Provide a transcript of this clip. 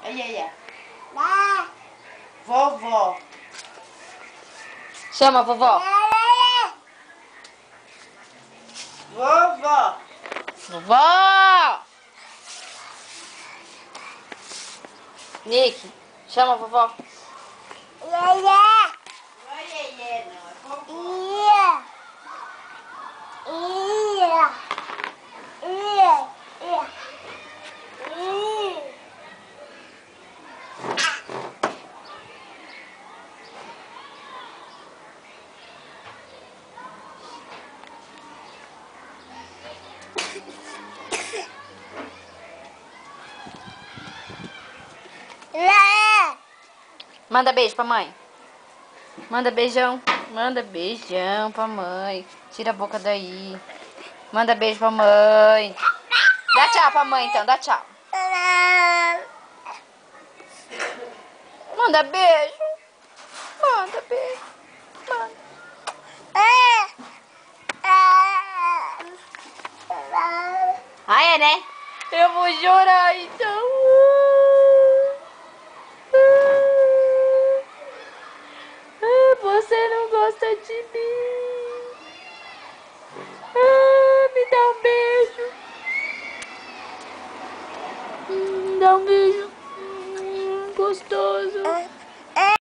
Aí, aí, ó. Vovó. Chama a vovó. Vovó. Vovó! Nick, chama a vovó. Não é iê, não. É vovó. Manda beijo pra mãe. Manda beijão. Manda beijão pra mãe. Tira a boca daí. Manda beijo pra mãe. Dá tchau pra mãe então, dá tchau. Manda beijo. Manda beijo. Manda. Ah, é, né? Eu vou chorar então. Você não gosta de mim. Me dá um beijo. Dá um beijo. Gostoso.